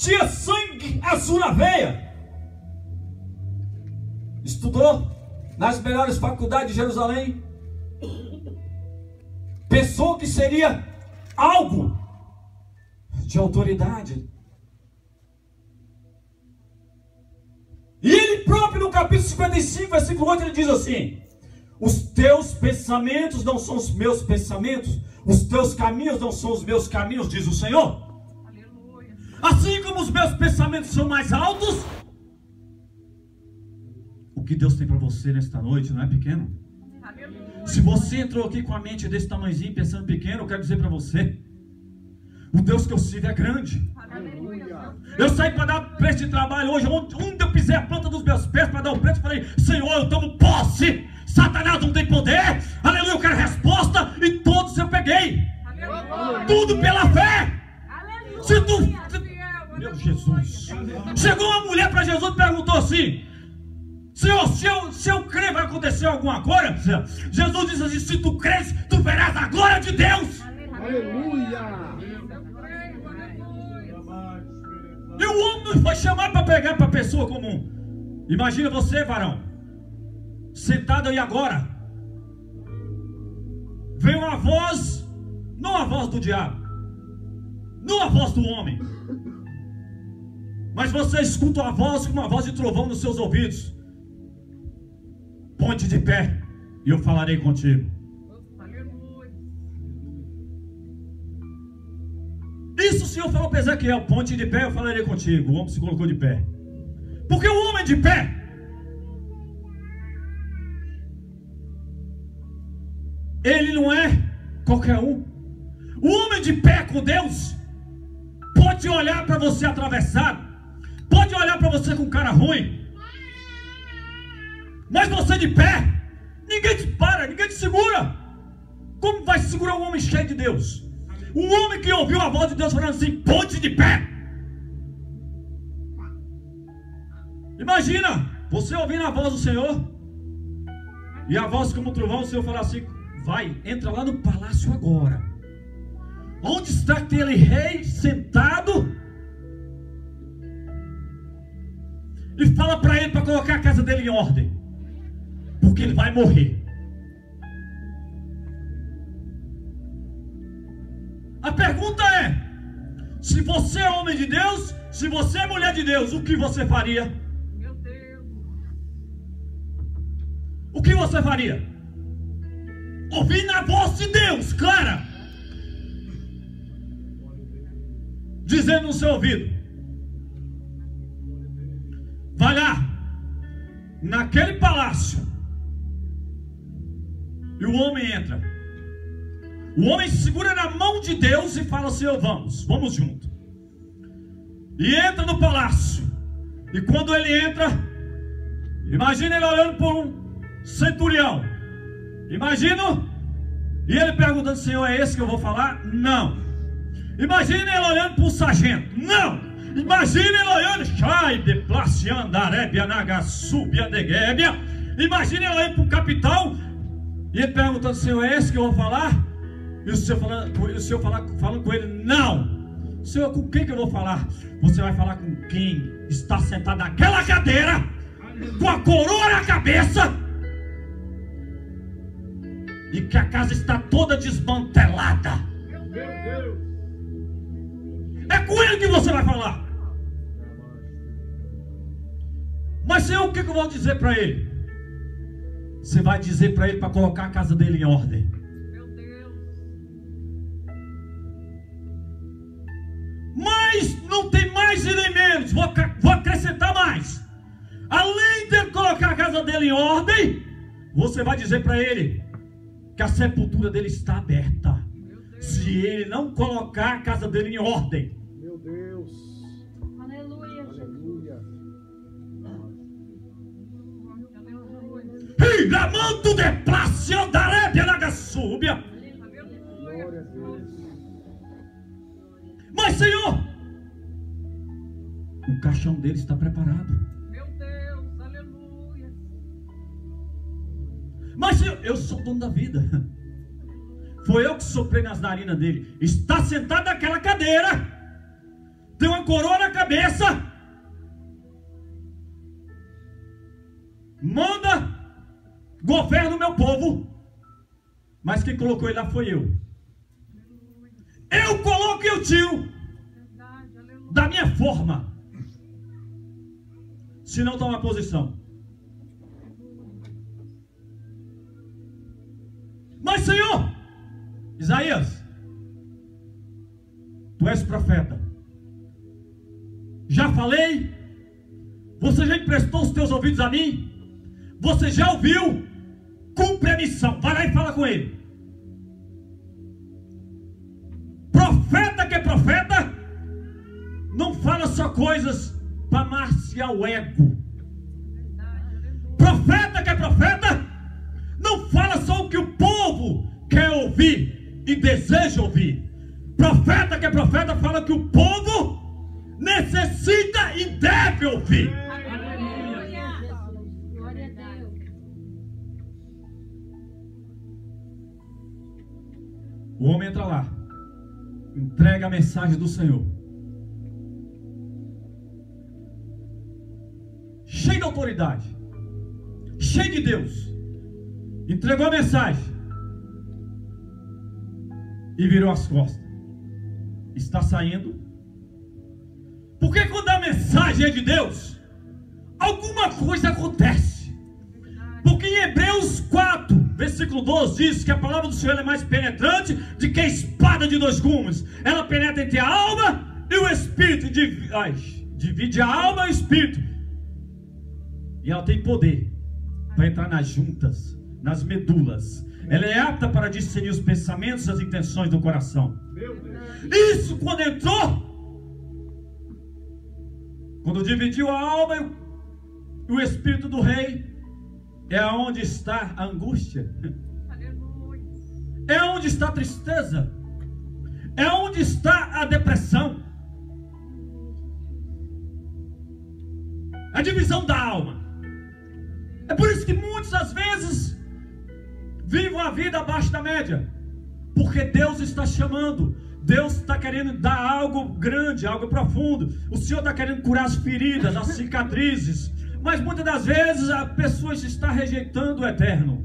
tinha sangue azul na veia, estudou nas melhores faculdades de Jerusalém, pensou que seria algo de autoridade. E ele próprio, no capítulo 55, versículo 8, ele diz assim: os teus pensamentos não são os meus pensamentos, os teus caminhos não são os meus caminhos, diz o Senhor. Aleluia. Assim como os meus pensamentos são mais altos, o que Deus tem para você nesta noite não é pequeno. Aleluia. Se você entrou aqui com a mente desse tamanhozinho, pensando pequeno, eu quero dizer para você, o Deus que eu sirvo é grande. Aleluia. Eu saí para dar preço de trabalho hoje, onde eu pisei a planta dos meus pés para dar o preço, falei: Senhor, eu tomo posse, Satanás não tem poder, aleluia, eu quero resposta, e todos eu peguei. Aleluia. Tudo pela fé. Aleluia. Se tu, meu Jesus, chegou uma mulher para Jesus e perguntou assim: Senhor, se eu crer vai acontecer alguma coisa? Jesus disse assim: se tu crês, tu verás a glória de Deus. Aleluia. E o homem não foi chamado para pegar para pessoa comum. Imagina você, varão, sentado aí agora, vem uma voz, não a voz do diabo, não a voz do homem, mas você escuta a voz como uma voz de trovão nos seus ouvidos: ponte de pé e eu falarei contigo. Isso o Senhor falou para Ezequiel: ponte de pé, eu falarei contigo. O homem se colocou de pé. Porque o homem de pé, ele não é qualquer um. O homem de pé com Deus pode olhar para você atravessado, pode olhar para você com cara ruim, mas você de pé, ninguém te para, ninguém te segura. Como vai segurar um homem cheio de Deus? Um homem que ouviu a voz de Deus falando assim: ponte de pé. Imagina você ouvindo a voz do Senhor, e a voz como trovão, o Senhor falar assim: vai, entra lá no palácio agora. Onde está aquele rei sentado? E fala para ele para colocar a casa dele em ordem, porque ele vai morrer. A pergunta é: se você é homem de Deus, se você é mulher de Deus, o que você faria? Meu Deus. O que você faria? Ouvindo a voz de Deus, clara, dizendo no seu ouvido: vai lá, naquele palácio. E o homem entra. O homem segura na mão de Deus e fala: Senhor, vamos junto. E entra no palácio. E quando ele entra, imagina ele olhando por um centurião. Imagina. E ele perguntando: Senhor, é esse que eu vou falar? Não. Imagina ele olhando para um sargento. Não. Imagina ele olhando: Chai de Placiandarebia Nagasubia Negebia. Imagina ele olhando para um capitão. E ele perguntando: Senhor, é esse que eu vou falar? E o Senhor falando com ele: não. Senhor, com quem que eu vou falar? Você vai falar com quem está sentado naquela cadeira, com a coroa na cabeça, e que a casa está toda desmantelada. É com ele que você vai falar. Mas Senhor, o que eu vou dizer para ele? Você vai dizer para ele para colocar a casa dele em ordem. Mas não tem mais e nem menos. Vou acrescentar mais. Além de colocar a casa dele em ordem, você vai dizer para ele que a sepultura dele está aberta, se ele não colocar a casa dele em ordem. Meu Deus. Aleluia. Aleluia. Ramanto de Plácia da Arébia na Gassúbia. Mas Senhor, o caixão dele está preparado. Meu Deus, aleluia. Mas Senhor, eu sou o dono da vida. Foi eu que soprei nas narinas dele. Está sentado naquela cadeira, tem uma coroa na cabeça. cabeça, manda, governa o meu povo, mas quem colocou ele lá foi eu. Eu coloco e eu tiro da minha forma, se não toma posição. Mas Senhor, Isaías, tu és profeta, já falei, você já emprestou os teus ouvidos a mim, você já ouviu, cumpre a missão, vai lá e fala com ele. Profeta que é profeta, não fala só coisas para maciar o ego. Profeta que é profeta, não fala só o que o povo quer ouvir e deseja ouvir. Profeta que é profeta, fala o que o povo necessita e deve ouvir. O homem entra lá, entrega a mensagem do Senhor, cheio de autoridade, cheio de Deus, entregou a mensagem e virou as costas. Está saindo, porque quando a mensagem é de Deus, alguma coisa acontece. Porque em Hebreus 4, versículo 12 diz que a palavra do Senhor é mais penetrante do que a espada de dois gumes. Ela penetra entre a alma e o espírito, divide a alma e o espírito, e ela tem poder para entrar nas juntas, nas medulas. Ela é apta para discernir os pensamentos e as intenções do coração. Isso quando entrou, quando dividiu a alma e o espírito do rei, é onde está a angústia, é onde está a tristeza, é onde está a depressão, a divisão da alma. É por isso que muitas às vezes vivem a vida abaixo da média, porque Deus está chamando, Deus está querendo dar algo grande, algo profundo. O Senhor está querendo curar as feridas, as cicatrizes, mas muitas das vezes a pessoa está rejeitando o eterno.